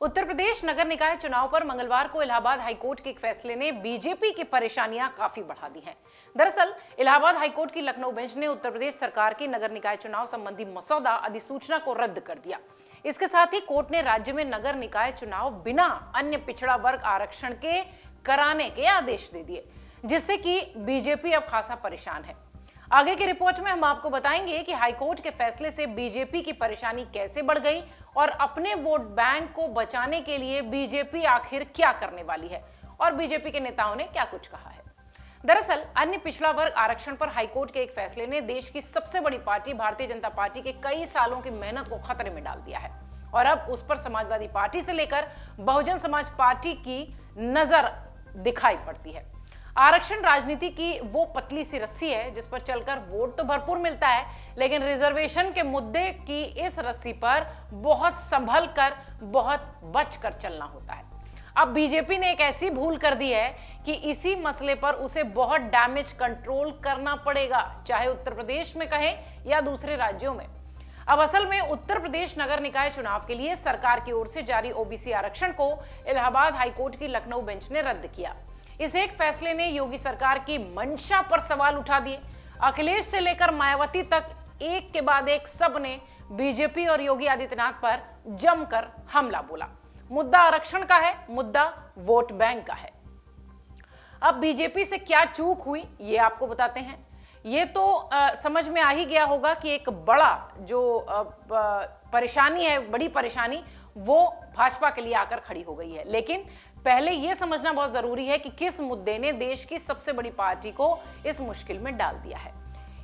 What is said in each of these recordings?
उत्तर प्रदेश नगर निकाय चुनाव पर मंगलवार को इलाहाबाद हाईकोर्ट के एक फैसले ने बीजेपी की परेशानियां काफी बढ़ा दी हैं। दरअसल इलाहाबाद हाईकोर्ट की लखनऊ बेंच ने उत्तर प्रदेश सरकार की नगर निकाय चुनाव संबंधी मसौदा अधिसूचना को रद्द कर दिया। इसके साथ ही कोर्ट ने राज्य में नगर निकाय चुनाव बिना अन्य पिछड़ा वर्ग आरक्षण के कराने के आदेश दे दिए, जिससे कि बीजेपी अब खासा परेशान है। आगे की रिपोर्ट में हम आपको बताएंगे कि हाईकोर्ट के फैसले से बीजेपी की परेशानी कैसे बढ़ गई और अपने वोट बैंक को बचाने के लिए बीजेपी आखिर क्या करने वाली है और बीजेपी के नेताओं ने क्या कुछ कहा है। दरअसल अन्य पिछड़ा वर्ग आरक्षण पर हाईकोर्ट के एक फैसले ने देश की सबसे बड़ी पार्टी भारतीय जनता पार्टी के कई सालों की मेहनत को खतरे में डाल दिया है और अब उस पर समाजवादी पार्टी से लेकर बहुजन समाज पार्टी की नजर दिखाई पड़ती है। आरक्षण राजनीति की वो पतली सी रस्सी है जिस पर चलकर वोट तो भरपूर मिलता है, लेकिन रिजर्वेशन के मुद्दे की इस रस्सी पर बहुत संभल कर, बहुत बचकर चलना होता है। अब बीजेपी ने एक ऐसी भूल कर दी है कि इसी मसले पर उसे बहुत डैमेज कंट्रोल करना पड़ेगा, चाहे उत्तर प्रदेश में कहें या दूसरे राज्यों में। अब असल में उत्तर प्रदेश नगर निकाय चुनाव के लिए सरकार की ओर से जारी ओबीसी आरक्षण को इलाहाबाद हाईकोर्ट की लखनऊ बेंच ने रद्द किया। इस एक फैसले ने योगी सरकार की मंशा पर सवाल उठा दिए। अखिलेश से लेकर मायावती तक एक के बाद एक सब ने बीजेपी और योगी आदित्यनाथ पर जमकर हमला बोला। मुद्दा आरक्षण का है, मुद्दा वोट बैंक का है। अब बीजेपी से क्या चूक हुई ये आपको बताते हैं। ये तो समझ में आ ही गया होगा कि एक बड़ा जो परेशानी है, बड़ी परेशानी वो भाजपा के लिए आकर खड़ी हो गई है। लेकिन पहले यह समझना बहुत जरूरी है कि किस मुद्दे ने देश की सबसे बड़ी पार्टी को इस मुश्किल में डाल दिया है।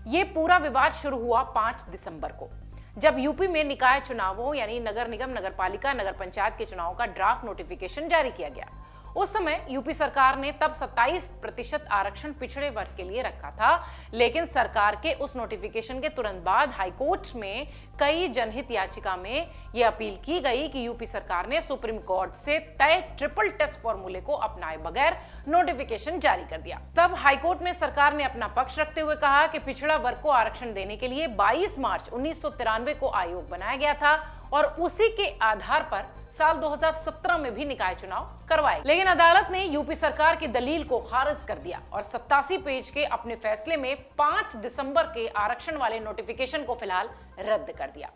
यह पूरा विवाद शुरू हुआ 5 दिसंबर को, जब यूपी में निकाय चुनावों यानी नगर निगम, नगर पालिका, नगर पंचायत के चुनाव का ड्राफ्ट नोटिफिकेशन जारी किया गया। उस समय यूपी सरकार ने तब 27% आरक्षण पिछड़े वर्ग के लिए रखा था, लेकिन सरकार के उस नोटिफिकेशन के तुरंत बाद हाईकोर्ट में कई जनहित याचिका में यह अपील की गई कि यूपी सरकार ने सुप्रीम कोर्ट से तय ट्रिपल टेस्ट फॉर्मूले को अपनाए बगैर नोटिफिकेशन जारी कर दिया। तब हाईकोर्ट में सरकार ने अपना पक्ष रखते हुए कहा कि पिछड़ा वर्ग को आरक्षण देने के लिए 22 मार्च 1993 को आयोग बनाया गया था और उसी के आधार पर साल 2017 में भी निकाय चुनाव करवाए। लेकिन अदालत ने यूपी सरकार की दलील को खारिज कर दिया और 87 पेज के अपने फैसले में 5 दिसंबर के आरक्षण वाले नोटिफिकेशन को फिलहाल रद्द कर दिया।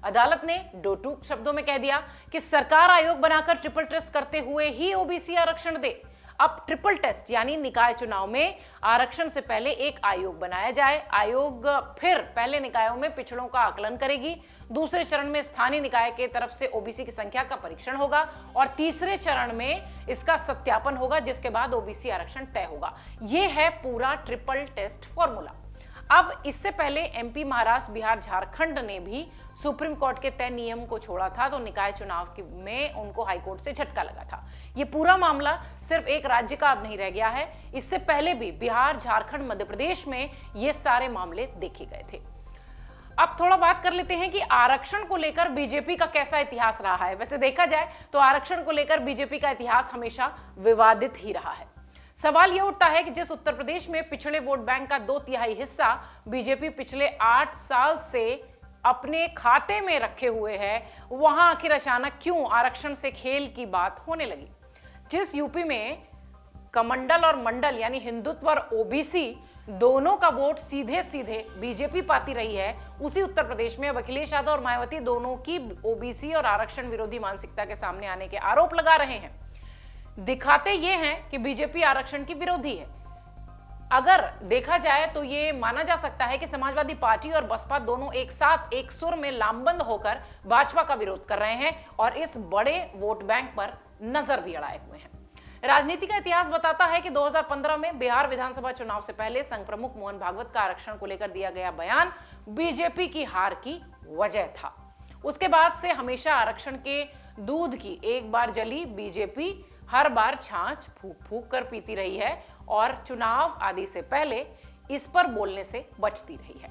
अदालत ने दो टूक शब्दों में कह दिया कि सरकार आयोग बनाकर ट्रिपल टेस्ट करते हुए ही ओबीसी आरक्षण दे। अब ट्रिपल टेस्ट यानी निकाय चुनाव में आरक्षण से पहले एक आयोग बनाया जाए। आयोग फिर पहले निकायों में पिछड़ों का आकलन करेगी, दूसरे चरण में स्थानीय निकाय के तरफ से ओबीसी की संख्या का परीक्षण होगा और तीसरे चरण में इसका सत्यापन होगा, जिसके बाद ओबीसी आरक्षण तय होगा। यह है पूरा ट्रिपल टेस्ट फॉर्मूला। अब इससे पहले एमपी, महाराष्ट्र, बिहार, झारखंड ने भी सुप्रीम कोर्ट के तय नियम को छोड़ा था, तो निकाय चुनाव में उनको हाईकोर्ट से झटका लगा था। ये पूरा मामला सिर्फ एक राज्य का अब नहीं रह गया है। इससे पहले भी बिहार, झारखंड, मध्य प्रदेश में ये सारे मामले देखे गए थे। अब थोड़ा बात कर लेते हैं कि आरक्षण को लेकर बीजेपी का कैसा इतिहास रहा है। वैसे देखा जाए तो आरक्षण को लेकर बीजेपी का इतिहास हमेशा विवादित ही रहा है। सवाल यह उठता है कि जिस उत्तर प्रदेश में पिछड़े वोट बैंक का 2/3 हिस्सा बीजेपी पिछले 8 साल से अपने खाते में रखे हुए है, वहां आखिर अचानक क्यों आरक्षण से खेल की बात होने लगी। जिस यूपी में कमंडल और मंडल यानी हिंदुत्व और ओबीसी दोनों का वोट सीधे सीधे बीजेपी पाती रही है, उसी उत्तर प्रदेश में अब अखिलेश यादव और मायावती दोनों की ओबीसी और आरक्षण विरोधी मानसिकता के सामने आने के आरोप लगा रहे हैं। दिखाते ये हैं कि बीजेपी आरक्षण की विरोधी है। अगर देखा जाए तो ये माना जा सकता है कि समाजवादी पार्टी और बसपा दोनों एक साथ एक सुर में लामबंद होकर भाजपा का विरोध कर रहे हैं और इस बड़े वोट बैंक पर नजर भी अड़ाए हुए हैं। राजनीति का इतिहास बताता है कि 2015 में बिहार विधानसभा चुनाव से पहले संघ प्रमुख मोहन भागवत का आरक्षण को लेकर दिया गया बयान बीजेपी की हार की वजह था। उसके बाद से हमेशा आरक्षण के दूध की एक बार जली बीजेपी हर बार छाछ फूक फूक कर पीती रही है और चुनाव आदि से पहले इस पर बोलने से बचती रही है।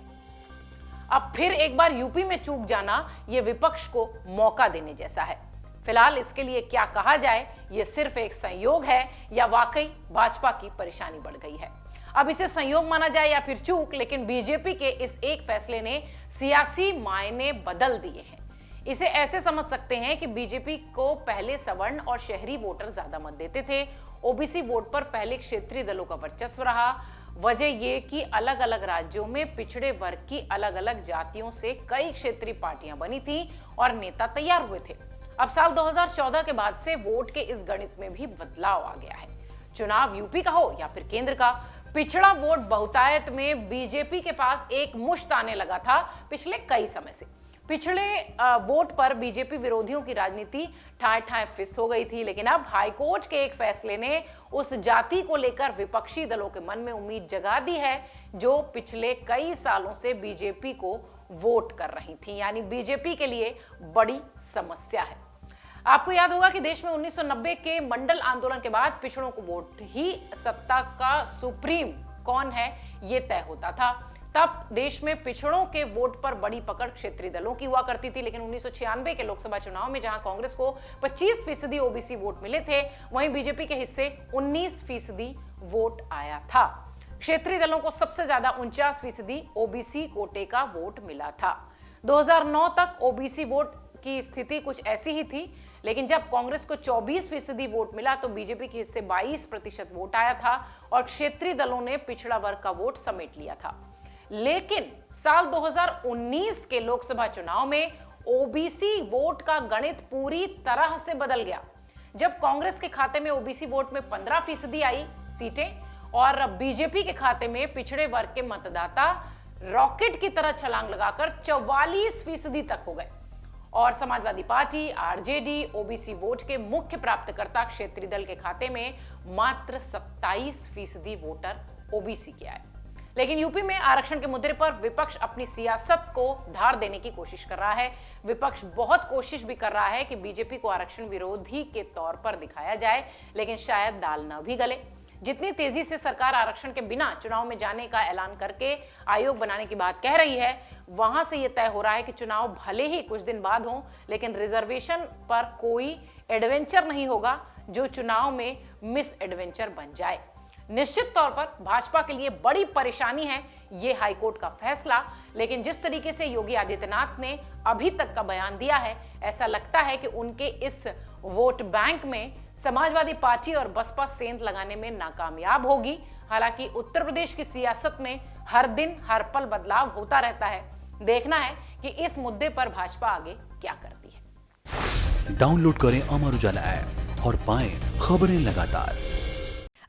अब फिर एक बार यूपी में चूक जाना यह विपक्ष को मौका देने जैसा है। फिलहाल इसके लिए क्या कहा जाए, यह सिर्फ एक संयोग है या वाकई भाजपा की परेशानी बढ़ गई है। अब इसे संयोग माना जाए या फिर चूक, लेकिन बीजेपी के इस एक फैसले ने सियासी मायने बदल दिए हैं। इसे ऐसे समझ सकते हैं कि बीजेपी को पहले सवर्ण और शहरी वोटर ज्यादा मत देते थे। ओबीसी वोट पर पहले क्षेत्रीय दलों का वर्चस्व रहा। वजह ये कि अलग अलग राज्यों में पिछड़े वर्ग की अलग अलग जातियों से कई क्षेत्रीय पार्टियां बनी थी और नेता तैयार हुए थे। अब साल 2014 के बाद से वोट के इस गणित में भी बदलाव आ गया है। चुनाव यूपी का हो या फिर केंद्र का, पिछड़ा वोट बहुतायत में बीजेपी के पास एक मुश्त आने लगा था पिछले कई समय से। पिछड़े वोट पर बीजेपी विरोधियों की राजनीति ठाए ठाए फिस हो गई थी, लेकिन अब हाईकोर्ट के एक फैसले ने उस जाति को लेकर विपक्षी दलों के मन में उम्मीद जगा दी है जो पिछले कई सालों से बीजेपी को वोट कर रही थी, यानी बीजेपी के लिए बड़ी समस्या है। आपको याद होगा कि देश में 1990 के मंडल आंदोलन के बाद पिछड़ों को वोट ही सत्ता का सुप्रीम कौन है ये तय होता था। तब देश में पिछड़ों के वोट पर बड़ी पकड़ क्षेत्रीय दलों की हुआ करती थी, लेकिन 1996 के लोकसभा चुनाव में जहां कांग्रेस को 25% ओबीसी वोट मिले थे, वहीं बीजेपी के हिस्से 19% वोट आया था। क्षेत्रीय दलों को सबसे ज्यादा 49% ओबीसी कोटे का वोट मिला था। 2009 तक ओबीसी वोट की स्थिति कुछ ऐसी ही थी, लेकिन जब कांग्रेस को 24% वोट मिला तो बीजेपी के हिस्से 22% वोट आया था और क्षेत्रीय दलों ने पिछड़ा वर्ग का वोट समेट लिया था। लेकिन साल 2019 के लोकसभा चुनाव में ओबीसी वोट का गणित पूरी तरह से बदल गया। जब कांग्रेस के खाते में ओबीसी वोट में 15% आई सीटें और बीजेपी के खाते में पिछड़े वर्ग के मतदाता रॉकेट की तरह छलांग लगाकर 44% तक हो गए और Samajwadi party, RJD, OBC vote के मुख्य प्राप्तकर्ता क्षेत्रीय दल के खाते में मात्र 27% वोटर ओबीसी के आए। लेकिन यूपी में आरक्षण के मुद्दे पर विपक्ष अपनी सियासत को धार देने की कोशिश कर रहा है। विपक्ष बहुत कोशिश भी कर रहा है कि बीजेपी को आरक्षण विरोधी के तौर पर दिखाया जाए, लेकिन शायद दाल न भी गले। जितनी तेजी से सरकार आरक्षण के बिना चुनाव में जाने का ऐलान करके आयोग बनाने की बात कह रही है, वहां से यह तय हो रहा है कि चुनाव भले ही कुछ दिन बाद हो, लेकिन रिजर्वेशन पर कोई एडवेंचर नहीं होगा जो चुनाव में मिस एडवेंचर बन जाए। निश्चित तौर पर भाजपा के लिए बड़ी परेशानी है ये हाईकोर्ट का फैसला, लेकिन जिस तरीके से योगी आदित्यनाथ ने अभी तक का बयान दिया है, ऐसा लगता है कि उनके इस वोट बैंक में समाजवादी पार्टी और बसपा सेंध लगाने में नाकामयाब होगी। हालांकि उत्तर प्रदेश की सियासत में हर दिन हर पल बदलाव होता रहता है। देखना है कि इस मुद्दे पर भाजपा आगे क्या करती है। डाउनलोड करें अमर उजाला ऐप और पाएं खबरें लगातार।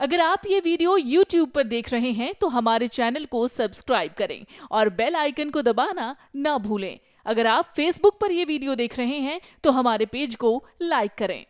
अगर आप ये वीडियो YouTube पर देख रहे हैं तो हमारे चैनल को सब्सक्राइब करें और बेल आइकन को दबाना ना भूलें। अगर आप Facebook पर ये वीडियो देख रहे हैं तो हमारे पेज को लाइक करें।